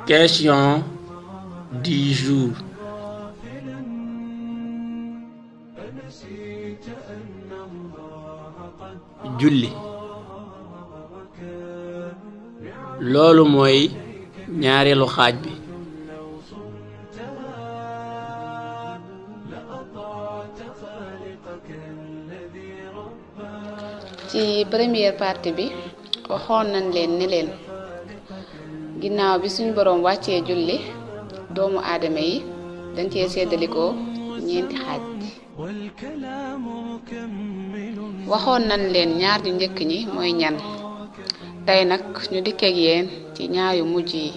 Question du jour. Julli loolu mooy ñaareelu xaaj bi. ci première partie bi waxoon nañ leen ne leen ginnaaw bi suñu boroom wàccee julli doomu aadama yi dañ cee séddalikoo ñeenti xaaj. waxoon nañ leen ñaar ñu njëkk ñi mooy ñan tey nag ñu dikkeek yéen ci ñaar yu mujj yi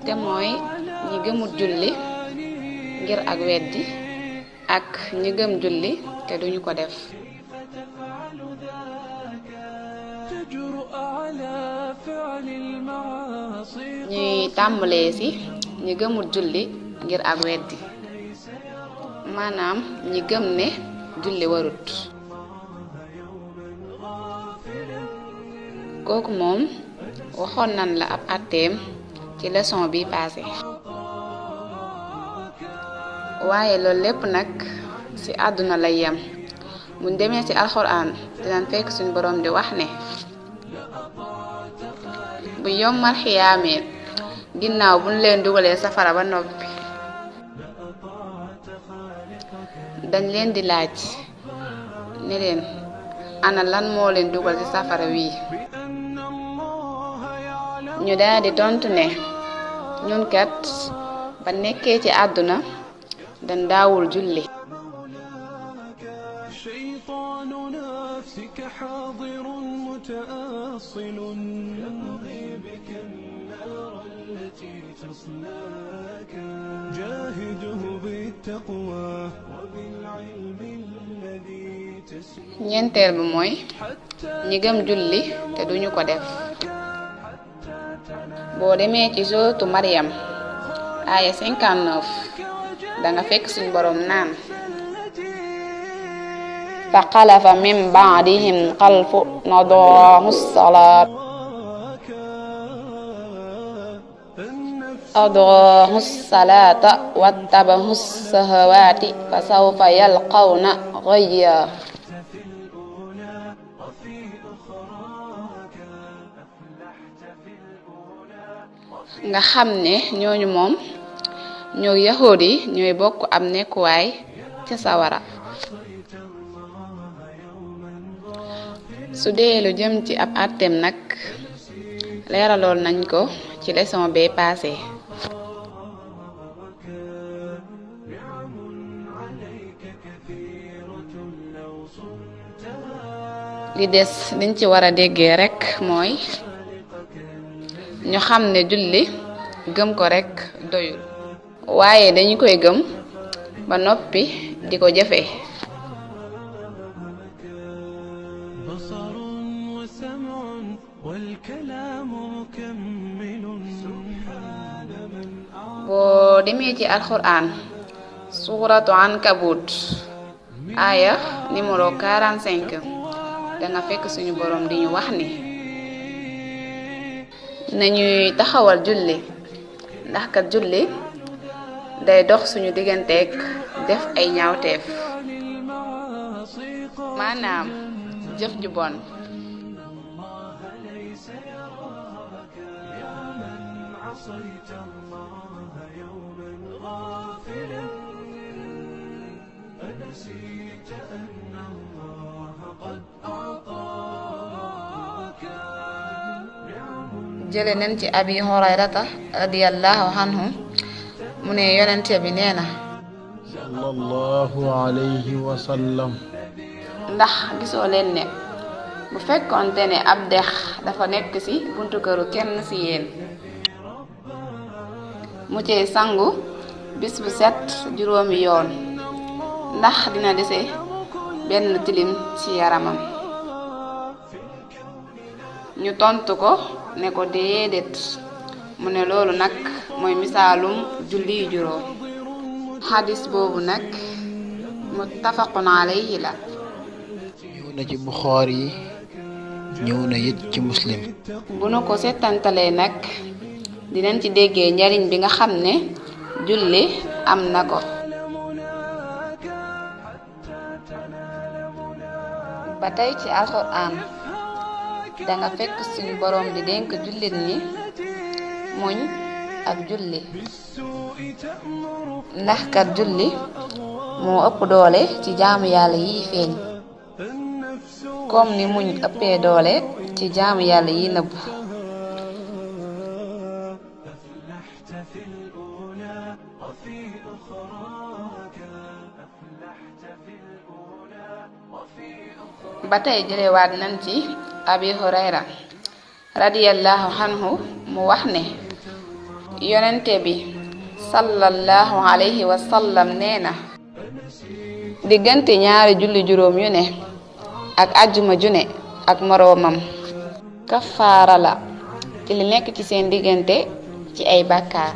te mooy ñi gëmut julli ngir ak weddi ak ñi gëm julli te duñu ko def. ñuy tàmbalee ci ñi gëmut julli ngir ak weddi maanaam ñi gëm ne julli warut. kooku moom waxoon nan la ab àtteem ci leçon bi passé waaye loolu lépp nag ci àdduna lay yem. buñ demee ci alxuraan dinañ fekk suñu boroom di wax ne bu yommal xiyaamee ginnaaw buñ leen dugalee safara ba noppi dañ leen di laaj ne leen ana lan moo leen dugal ci safara wii ñu daal di tontu ne ñun kat ba nekkee ci àdduna dañ daawul julli. ñeenteel bi mooy ñi gëm julli te duñu ko def. boo demee ci sourate Maryam aaya 59 danga fekk suñu boroom naan fa xalafa min ba'dihim xalfu adaahu salaata wattabahu sahawaati fa sawfa yalqawna ghayya. nga xam ne ñooñu moom ñoo yahuud yi ñooy bokk am nekkuwaay ca sawara. su dee lu jëm ci ab àtteem nag leeraloon nañ ko ci leçon bee passé. li des liñ ci war a déggee rekk mooy ñu xam ne julli gëm ko rekk doyul waaye dañu koy gëm ba noppi di ko jëfe. boo demee ci alxuraan suuratu ankabut aaya numéro 45 danga fekk suñu boroom di ñu wax ni nañuy taxawal julli ndax kat julli day dox suñu digganteeg def ay ñaawteef maanaam jëf ju bon. jële nañ ci abi hurayrata radiyallahu anhu mu ne yonente bi nee na sallallahu alayhi wa sallam ndax gisoo leen ne bu fekkoonte ne ab dex dafa nekk ci buntu këru kenn ci yéen mu cey sangu bis bu set juróomi yoon ndax dina dese benn tilim ci yaramam. ñu tontu ko ne ko déedéet mu ne loolu nag mooy misaalum julli juróom. xadis boobu nag muttafaqun alayhi la. ñëw na ci Buxaari yi ñëw na it ci Muslim. bu nu ko settantalee nag dinañ ci déggee njariñ bi nga xam ne julli am na ko. ba tey ci alxuraan danga fekk suñu boroom di dénk jullit ñi muñ ak julli, ndax kat julli moo ëpp doole ci jaamu yàlla yi feeñ comme ni muñ ëppee doole ci jaamu yàlla yi nëbb. ba tey jëlewaat nañ ci abi hurayra radiyallahu anhu mu wax ne yonente bi sallallahu alayhi wa sallam nee na diggante ñaari julli juróom yu ne ak ajjuma ju ne ak moroomam kafaara la ci li nekk ci seen diggante ci ay bàkkaar.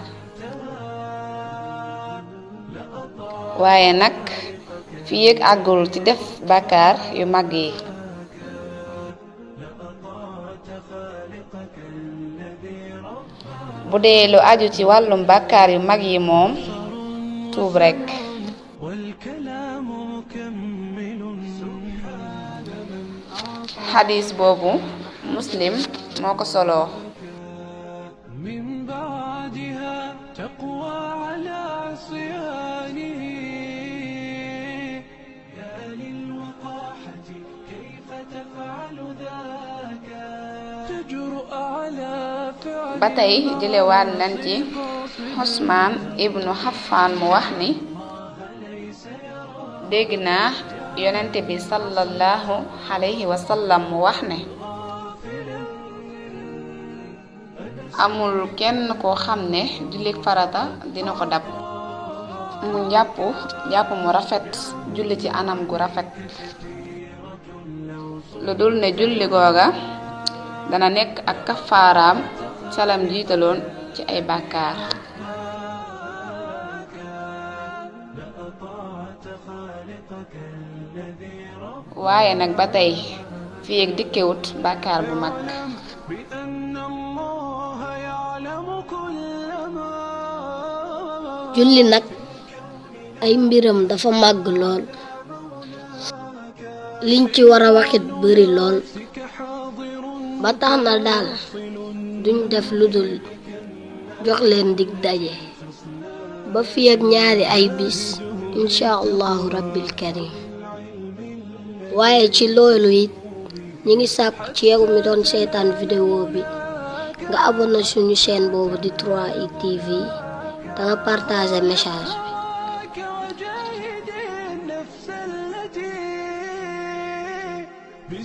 waaye nag fi yéeg àggul ci def bàkkaar yu mag yi. bu dee lu aju ci wàllum bàkkaar yu mag yi moom tuub rekk. xadis boobu muslim moo ko soloo. ba tey jëlewaat nañ ci Usmaan ibnu Xafaan mu wax ni dégg naa yonente bi sallallahu alayhi wa sallam mu wax ne amul kenn koo xam ne jullik farata dina ko dab mu jàpp mu rafet julli ci anam gu rafet lu dul ne julli googa dana nekk ak kafaaraam salam jiitaloon ci ay bàkkaar. waaye nag ba tey fii ak dikkewut bàkkaar bu mag. julli nag ay mbiram dafa màgg lool liñ ci war a waxit bari lool ba tax na daal duñ def lu dul jox leen dig daje ba fi ak ñaari ay bis insha allahu rabbil karim. waaye ci loolu it ñi ngi sàkku ci yow mi doon seetaan vidéo bi nga abonné suñu chaîne boobu di 3i TV da nga partagé message bi